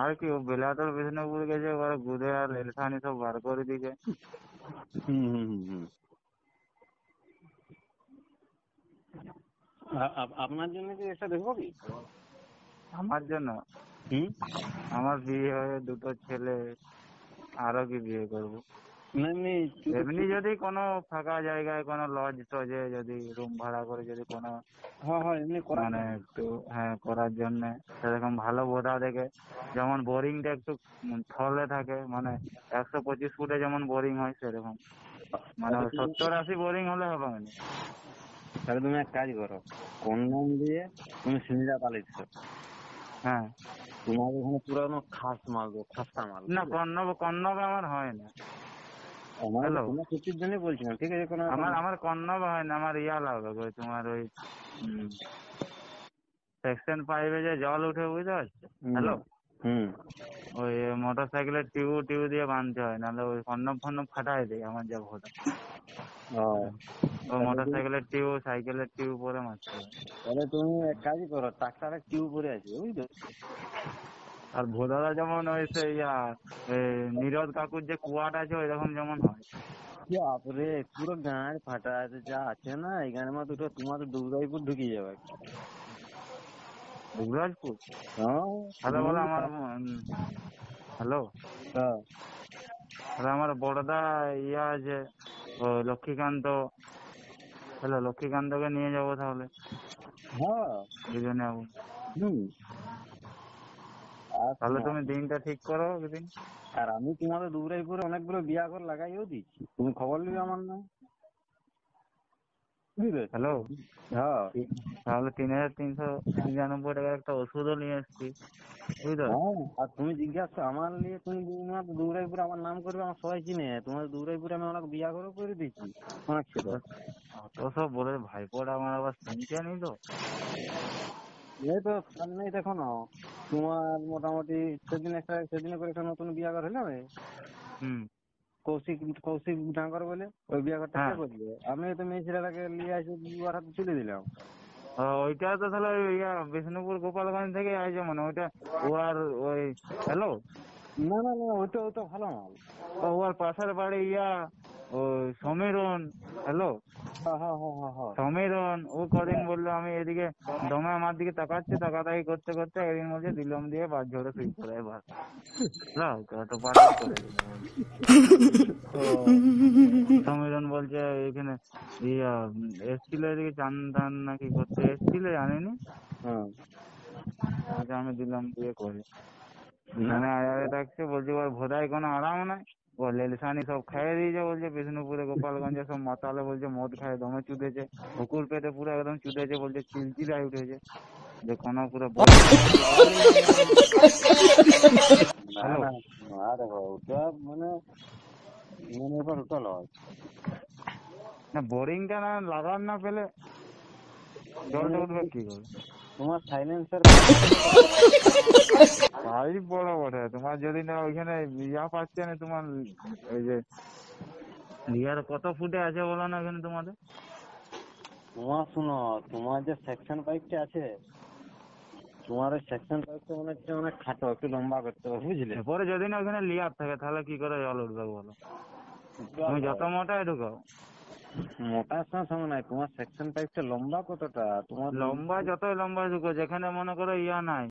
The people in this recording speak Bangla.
আর কি, ও বেলাতল বিষ্ণুপুর গেছে, ওরা গুদে আর রেলখানি সব বার করে দিয়েছে। আপনার জন্য কি এটা দেখবো কি? আমার জন্য? আমার বিয়ে হয়ে 2টো ছেলে, আরো কি বিয়ে করব? এমনি যদি কোনো ফাঁকা জায়গায় কোনো লজ টজে যদি রুম ভাড়া করে যদি কোনো মানে একটু করার জন্য সেরকম ভালো বোঝা দেখে, যেমন বোরিংটা একটু থলে থাকে, মানে 125 ফুটে যেমন বোরিং হয় সেরকম, মানে 70-80 বোরিং হলে হবে না। তাহলে তুমি এক কাজ করো, কন্ডম দিয়ে তুমি সিলিন্ডার পালিয়েছো, হ্যাঁ, তোমার ওখানে পুরানো খাস মাল দেবো, খাস্তা মাল। না কন্নবে আমার হয় না। হ্যালো, তোমার ক্ষতির জন্য বলছিলাম, ঠিক আছে? আমার কন্নবে হয় না, আমার ইয়া লাগবে তোমার ওই সেকশন 5 যে জল উঠে, বুঝতে পারছো? হ্যালো, ওই মোটর সাইকেলের টিউ দিয়ে বাঁধতে হয়, নাহলে ওই কন্নব ফাটাই দেয় আমার যা ভোটা। ওই মোটর সাইকেলের টিউ, সাইকেলের টিউ পরে মারতে হয়। তাহলে তুমি এক কাজই করো, ট্রাক্টরের টিউ পরে আছে, বুঝলো? আর ভোদারা যেমন ওই সেই নীরদ কাকুর যে কুয়াটা আছে ওইরকম যেমন হয়। বাপরে, পুরো গাঁড় ফাটা আছে যা আছে না, এই গানের মতো তোমার দুবরাইপুর ঢুকিয়ে যাবে। দুবরাজপুর? হ্যালো, বলো আমার হ্যালো, তাহলে আমার বড়দা ইয়া আছে ও লক্ষ্মীকান্ত। হ্যালো, লক্ষ্মীকান্তকে নিয়ে যাবো তাহলে, দুজনে যাবো। তাহলে তুমি দিনটা ঠিক করো একদিন। আর আমি তোমাদের দুবরাইপুরে অনেকগুলো বিয়া ঘর লাগাইও দিচ্ছি, তুমি খবর নিবে আমার না? হ্যালো, তাহলে 3393 টাকার একটা ওষুধও নিয়ে এসছি, বুঝতে? আর তুমি জিজ্ঞাসা আমার নিয়ে, তুমি দুবরাইপুরে আমার নাম করবে, আমার সবাই চিনে। তোমাদের দুবরাইপুরে আমি অনেক বিয়া ঘরও করে দিচ্ছি, অনেক ছিল। তো সব বলে ভাইপোটা আমার আবার শুনছে নি তো। এই তো সামনেই দেখো না, তোমার মোটামুটি সেদিনে করে একটা নতুন বিয়া ঘর হলো, কৌশিক ডাঙ্গর বলে, ওই বিয়া ঘরটা কে করবে? আমি তো মেয়ে ছেলেটাকে নিয়ে আসি, বিয়ার হাতে তুলে দিলাম। ওইটা তো তাহলে বিষ্ণুপুর গোপালগঞ্জ থেকে আসছে মনে, ওইটা ও আর ওই হ্যালো, না ওইটা ভালো মাল। ও আর পাশের বাড়ি ওই সমীরন। হ্যালো, সমীরন, ও কদিন বললো আমি এদিকে দমে আমার দিকে তাকাচ্ছি, তাকাতাকি করতে করতে একদিন বলছে দিলম দিয়ে বাদ ঝরে শুই পড়ে এবার তো পাঠা করে দিল। সমীরন বলছে এখানে এসছিল এদিকে চান টান নাকি করতে এসছিল, জানিনি। আমি দিলাম দিয়ে করি ডাকছে, বলছে ওর ভোদায় কোনো আরাম নাই, ও লেলসানি সব খাইয়ে দিয়েছে, বলছে বিষ্ণুপুরে গোপালগঞ্জে সব মাতালে বলছে মদ খায় দমে চুদেছে, হুকুর পেটে পুরো একদম চুদেছে, বলছে চিলচিলায় উঠেছে, যে কোনো পুরো না বোরিংটা না লাগান না পেলে জলটা উঠবে কি করে? তোমার সাইলেন্সার পাইপ বড় বটে, তোমার যদি না ওইখানে পাচ্ছে না, তোমার ওই যে কত ফুটে আছে বলো না ওখানে তোমাদের? তোমার শুনো, তোমার যে সেকশন পাইপটা আছে, তোমার ওই সেকশন পাইপটা মনে হচ্ছে অনেক খাটো, একটু লম্বা করতে হবে, বুঝলে? পরে যদি না ওখানে লিয়ার থাকে তাহলে কি করে জল উঠবে বলো? তুমি যত মোটাই ঢুকাও। মোটার সঙ্গে নাই, তোমার সেকশন পাইপটা লম্বা কতটা? তোমার লম্বা যতই লম্বা ঢুকো, যেখানে মনে করো নাই